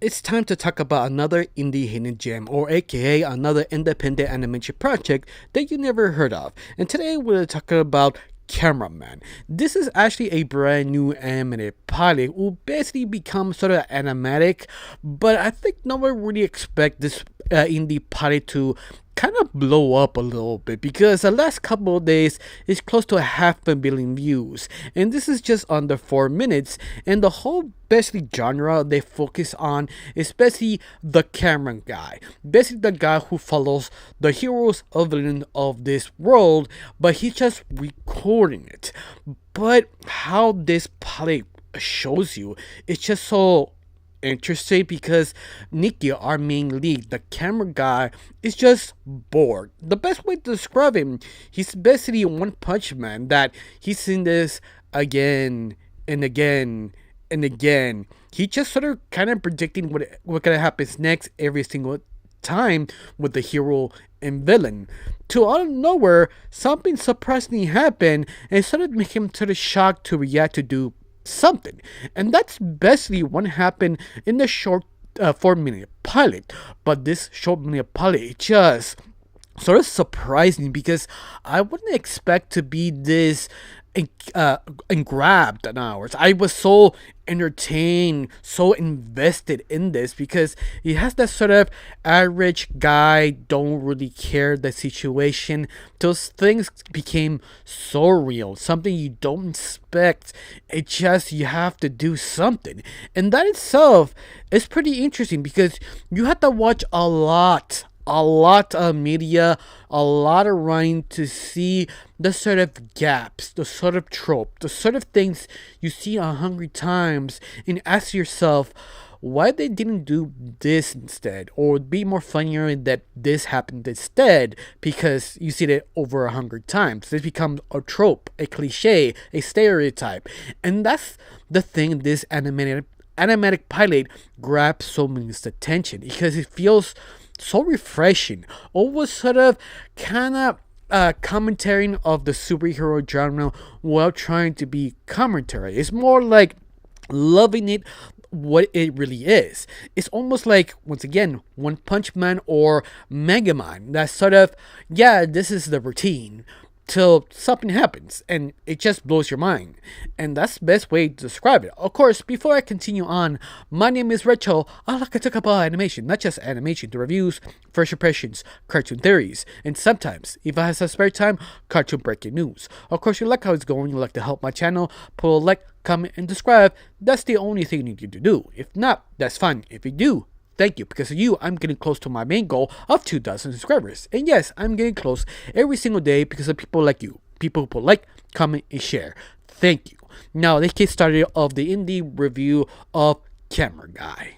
It's time to talk about another indie hidden gem, or aka another independent animation project that you never heard of. And today we're talking about Cameraman. This is actually a brand new animated pilot who basically becomes sort of animatic, but I think no one really expect this indie pilot to kind of blow up a little bit because the last couple of days is close to 500,000,000 views, and this is just under 4 minutes. And the whole basically genre they focus on is basically the camera guy, basically the guy who follows the heroes or villain of this world, but he's just recording it. But how this pilot shows you, it's just so interesting because Nikki, our main lead, the camera guy, is just bored. The best way to describe him, he's basically One Punch Man, that he's seen this again and again and again. He just sort of kind of predicting what gonna happen next every single time with the hero and villain. To out of nowhere, something surprisingly happened and sort of make him sort of shocked to react to do something. And that's basically what happened in the short 4 minute pilot. But this short minute pilot, it just sort of surprising because I wouldn't expect to be this grabbed an hours. I was so entertained, so invested in this because he has that sort of average guy don't really care the situation. Those things became so real, something you don't expect. It just you have to do something, and that itself is pretty interesting because you have to watch a lot of media, a lot of writing to see the sort of gaps, the sort of trope, the sort of things you see 100 times, and ask yourself why they didn't do this instead, or be more funnier that this happened instead, because you see it over 100 times. This becomes a trope, a cliche, a stereotype, and that's the thing. This animatic pilot grabs so much attention because it feels so refreshing, almost sort of kind of commentary of the superhero genre while trying to be commentary. It's more like loving it what it really is. It's almost like, once again, One Punch Man or Mega Man. That sort of, yeah, this is the routine till something happens and it just blows your mind, and that's the best way to describe it. Of course, before I continue on, my name is Rachel. I like to talk about animation, not just animation, the reviews, first impressions, cartoon theories, and sometimes, if I have some spare time, cartoon breaking news. Of course, you like how it's going, you like to help my channel, put a like, comment, and subscribe. That's the only thing you need to do. If not, that's fine. If you do, thank you. Because of you, I'm getting close to my main goal of 2,000 subscribers. And yes, I'm getting close every single day because of people like you. People who like, comment, and share. Thank you. Now, let's get started of the indie review of Camera Guy.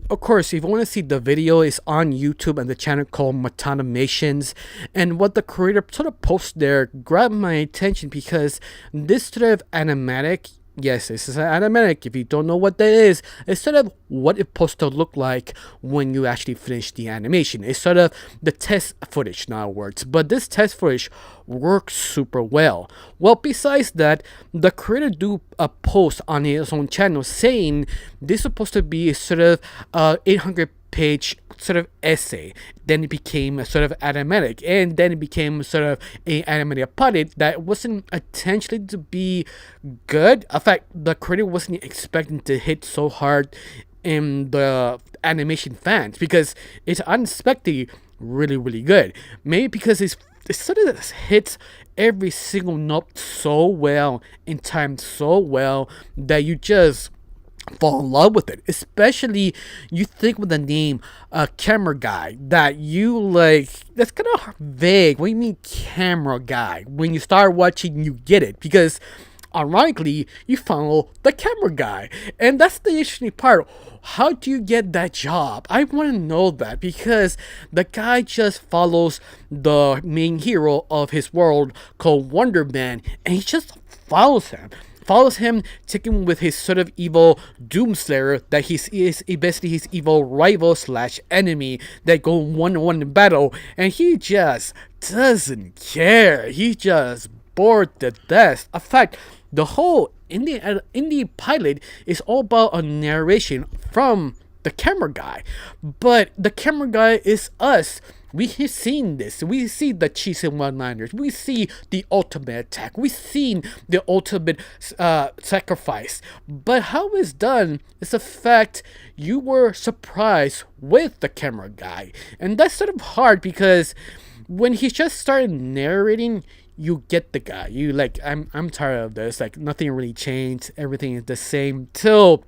Of course, if you want to see the video, it's on YouTube and the channel called Matanimations. And what the creator sort of posts there grabbed my attention because this sort of animatic, yes, this is an animatic. If you don't know what that is, it's sort of what it's supposed to look like when you actually finish the animation. It's sort of the test footage, in other words. But this test footage works super well. Well, besides that, the creator do a post on his own channel saying this is supposed to be a sort of 800-page sort of essay. Then it became a sort of animatic, and then it became sort of a animated pilot that wasn't intentionally to be good. In fact, the creator wasn't expecting to hit so hard in the animation fans because it's unexpectedly really good. Maybe because it sort of hits every single note so well and timed so well that you just fall in love with it. Especially you think with the name Camera Guy, that you like, that's kind of vague. What do you mean camera guy? When you start watching, you get it, because ironically you follow the camera guy, and that's the interesting part. How do you get that job? I want to know that, because the guy just follows the main hero of his world called Wonder Man, and he just follows him, taking with his sort of evil doomslayer that is basically his evil rival slash enemy that go one-on-one in battle, and he just doesn't care. He just bored to death. In fact, the whole indie pilot is all about a narration from the camera guy. But the camera guy is us. We have seen this. We see the cheese and one-liners. We see the ultimate attack. We've seen the ultimate sacrifice. But how it's done is the fact you were surprised with the camera guy. And that's sort of hard because when he just started narrating, you get the guy. You like, I'm tired of this. Like, nothing really changed. Everything is the same till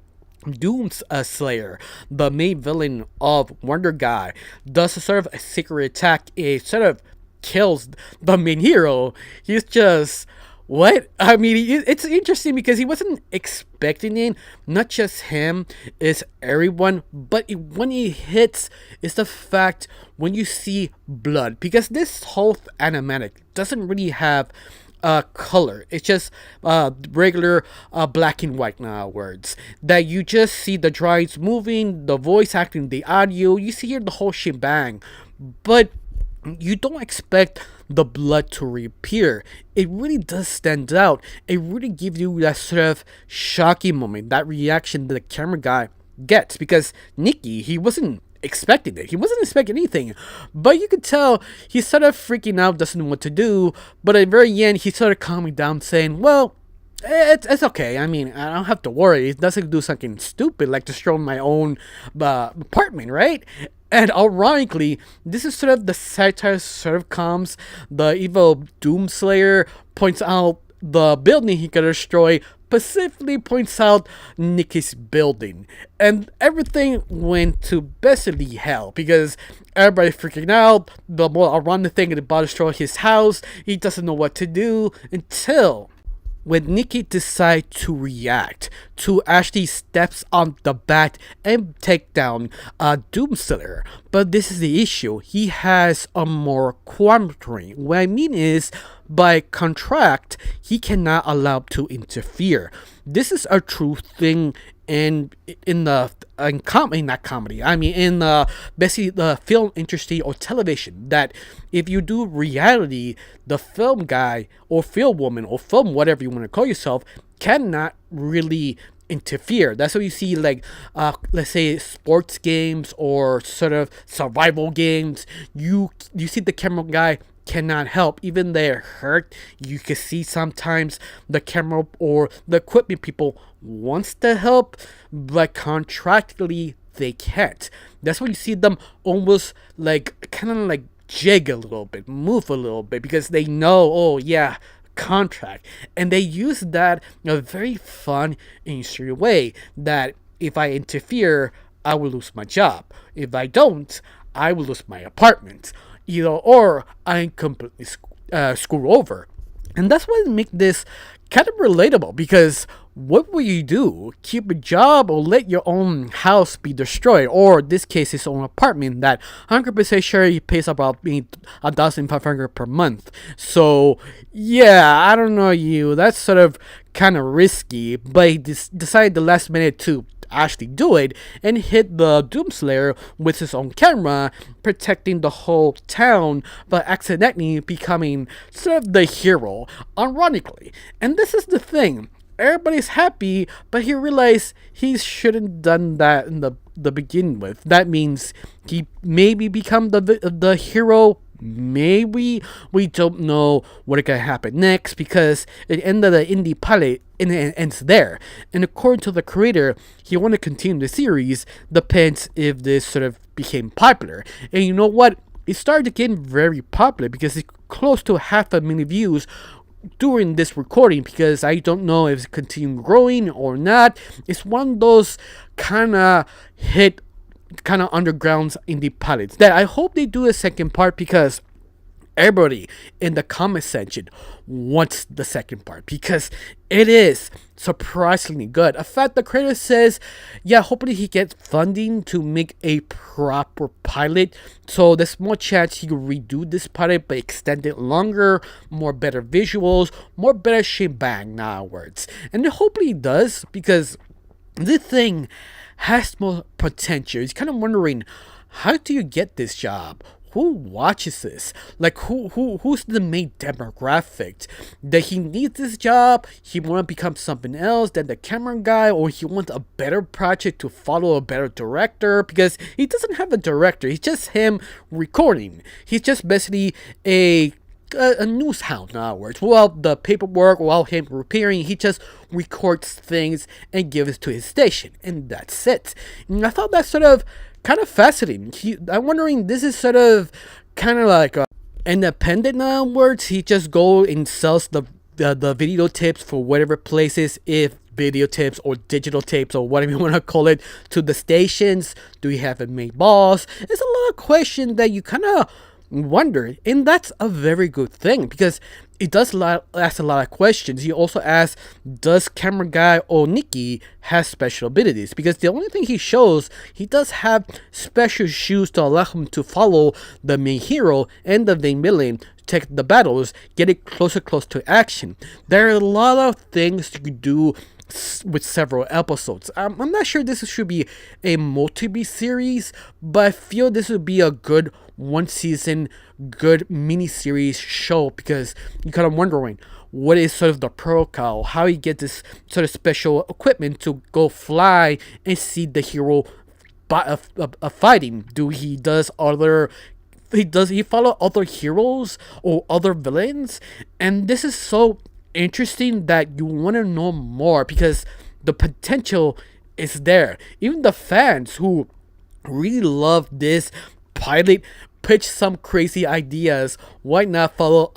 Doom's Slayer, the main villain of Wonder Guy, does a sort of a secret attack. It sort of kills the main hero. He's just, what? I mean, it's interesting because he wasn't expecting it. Not just him, it's everyone. But when he hits, it's the fact when you see blood. Because this whole animatic doesn't really have color. It's just regular black and white now words that you just see the drawings moving, the voice acting, the audio. You see here the whole shebang, but you don't expect the blood to reappear. It really does stand out. It really gives you that sort of shocking moment, that reaction that the camera guy gets, because Nikki, he wasn't expecting it. He wasn't expecting anything. But you could tell he's sort of freaking out, doesn't know what to do. But at the very end, he started calming down, saying, well, it's okay. I mean, I don't have to worry. It doesn't do something stupid like destroy my own apartment, right? And ironically, this is sort of the satire sort of comes. The evil Doomslayer points out the building he could destroy, specifically points out Nikki's building. And everything went to basically hell because everybody freaking out. The more around the thing about to destroy his house. He doesn't know what to do until when Nikki decides to react, to actually steps on the bat and take down Doomslayer. But this is the issue. He has a more quandary. What I mean is, by contract, he cannot allow to interfere. This is a true thing in not comedy. I mean, in basically the film industry or television. That if you do reality, the film guy or film woman or film whatever you want to call yourself cannot really interfere. That's what you see, like let's say sports games or sort of survival games. You see the camera guy cannot help. Even they're hurt, you can see sometimes the camera or the equipment people wants to help, but contractually they can't. That's why you see them almost like kind of like jig a little bit, move a little bit, because they know, oh yeah, contract. And they use that in a very fun, interesting way, that if I interfere, I will lose my job. If I don't, I will lose my apartment. Or I'm completely screwed over. And that's what makes this kind of relatable, because what will you do? Keep a job or let your own house be destroyed? Or in this case, his own apartment that 100% sure he pays about $1,500 per month. So yeah, I don't know you. That's sort of kind of risky, but he decided the last minute to actually do it and hit the Doomslayer with his own camera, protecting the whole town, but accidentally becoming sort of the hero, ironically. And this is the thing. Everybody's happy, but he realized he shouldn't done that in the beginning with. That means he maybe become the hero. Maybe we don't know what is gonna happen next, because at the end of the indie pilot it ends there. And according to the creator, he want to continue the series. Depends if this sort of became popular. And you know what? It started to get very popular because it's close to 500,000 views during this recording, because I don't know if it's continuing growing or not. It's one of those kind of hit, kind of underground indie pilots that I hope they do a second part, because everybody in the comment section wants the second part, because it is surprisingly good. In fact, the creator says, yeah, hopefully he gets funding to make a proper pilot, so there's more chance he can redo this pilot but extend it longer, more better visuals, more better shebang now words. And hopefully he does, because this thing has more potential. He's kind of wondering, how do you get this job? who watches this? Like who's the main demographic? That he needs this job, he want to become something else than the camera guy, or he wants a better project to follow a better director, because he doesn't have a director. He's just him recording. He's just basically a news hound, in other words. While the paperwork, while him repairing, he just records things and gives it to his station, and that's it. And I thought that's sort of kind of fascinating. I'm wondering, this is sort of kind of like independent, in other words. He just go and sells the video tapes for whatever places, if video tapes or digital tapes or whatever you want to call it, to the stations. Do we have a main boss? It's a lot of questions that you kind of wonder, and that's a very good thing, because it does ask a lot of questions. He also asks, does camera guy or Nikki have special abilities? Because the only thing he shows, he does have special shoes to allow him to follow the main hero and the main villain, take the battles, get it close to action. There are a lot of things you could do with several episodes. I'm not sure this should be a multi-series, but I feel this would be a good one season, good mini-series show, because you're kind of wondering what is sort of the protocol, how he gets this sort of special equipment to go fly and see the hero fighting. Does he follow other heroes or other villains? And this is so interesting that you want to know more, because the potential is there. Even the fans who really love this pilot pitch some crazy ideas. Why not follow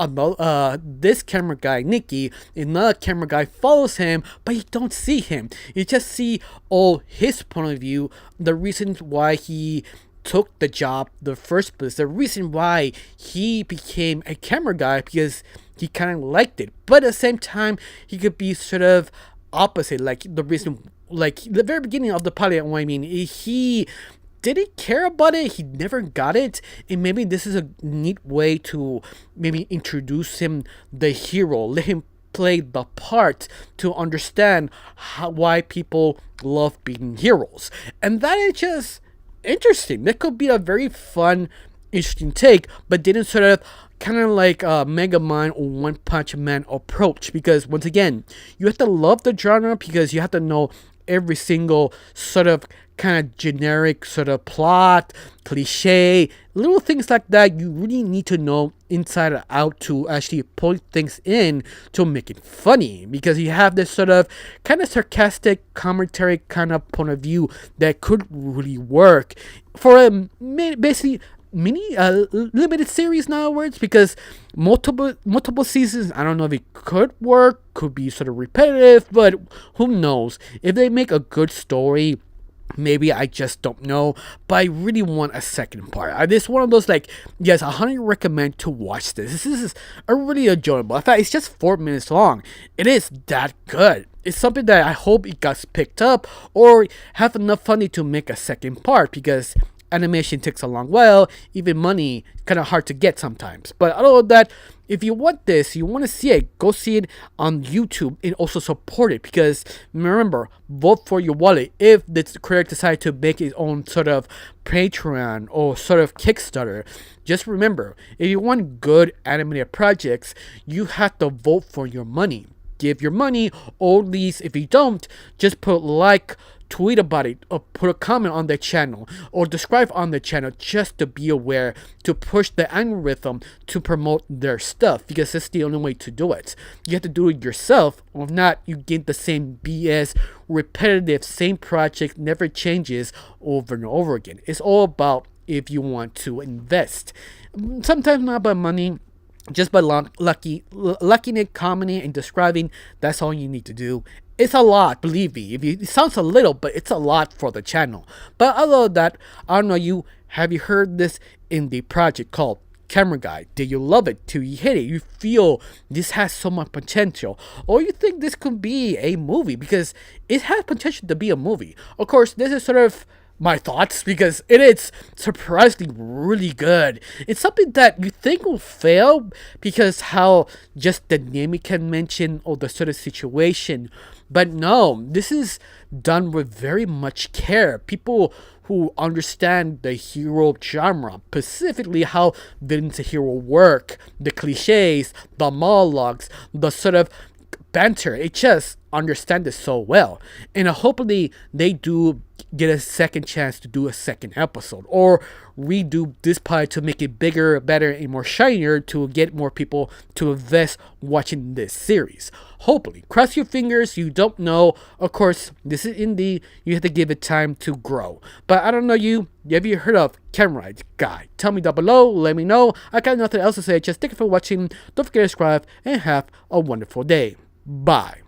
this camera guy, Nikki? Another camera guy follows him, but you don't see him. You just see all his point of view, the reasons why he took the job, the first place, the reason why he became a camera guy, because he kind of liked it. But at the same time, he could be sort of opposite, like the reason, like the very beginning of the pilot. I mean, he didn't care about it, he never got it, and maybe this is a neat way to maybe introduce him the hero, let him play the part to understand why people love being heroes. And that is just interesting. That could be a very fun, interesting take, but didn't sort of kind of like Mega Man or One Punch Man approach, because once again, you have to love the genre, because you have to know every single sort of kind of generic sort of plot, cliche, little things like that. You really need to know inside and out to actually point things in to make it funny, because you have this sort of kind of sarcastic commentary kind of point of view that could really work for a basically mini limited series, in other words, because multiple seasons, I don't know if it could work, could be sort of repetitive, but who knows. If they make a good story, maybe, I just don't know, but I really want a second part. This is one of those, like, yes, I highly recommend to watch this. This is a really enjoyable. In fact, it's just 4 minutes long. It is that good. It's something that I hope it gets picked up or have enough funding to make a second part, because animation takes a long while, even money kind of hard to get sometimes. But other than that, if you want this, you want to see it, go see it on YouTube and also support it, because remember, vote for your wallet. If the creator decides to make its own sort of Patreon or sort of Kickstarter, just remember, if you want good animated projects, you have to vote for your money. Give your money, or at least if you don't, just put like, tweet about it, or put a comment on the channel, or describe on the channel, just to be aware, to push the algorithm to promote their stuff, because it's the only way to do it. You have to do it yourself, or if not, you get the same BS, repetitive, same project, never changes over and over again. It's all about if you want to invest. Sometimes not about money, just by liking it, commenting, and describing. That's all you need to do. It's a lot, believe me. It sounds a little, but it's a lot for the channel. But other than that, I don't know, have you heard this indie project called Camera Guy? Did you love it till you hit it? You feel this has so much potential, or you think this could be a movie, because it has potential to be a movie. Of course, this is sort of my thoughts, because it is surprisingly really good. It's something that you think will fail, because how just the name it can mention, or the sort of situation, But no, this is done with very much care. People who understand the hero genre, specifically how villains and hero work, the cliches, the monologues, the sort of banter. It just understand this so well. And hopefully they do get a second chance to do a second episode or redo this part to make it bigger, better, and more shinier to get more people to invest watching this series. Hopefully. Cross your fingers, you don't know. Of course, this is indie. You have to give it time to grow. But I don't know you. Have you heard of CAMERAMAN guy? Tell me down below. Let me know. I got nothing else to say. Just thank you for watching. Don't forget to subscribe and have a wonderful day. Bye.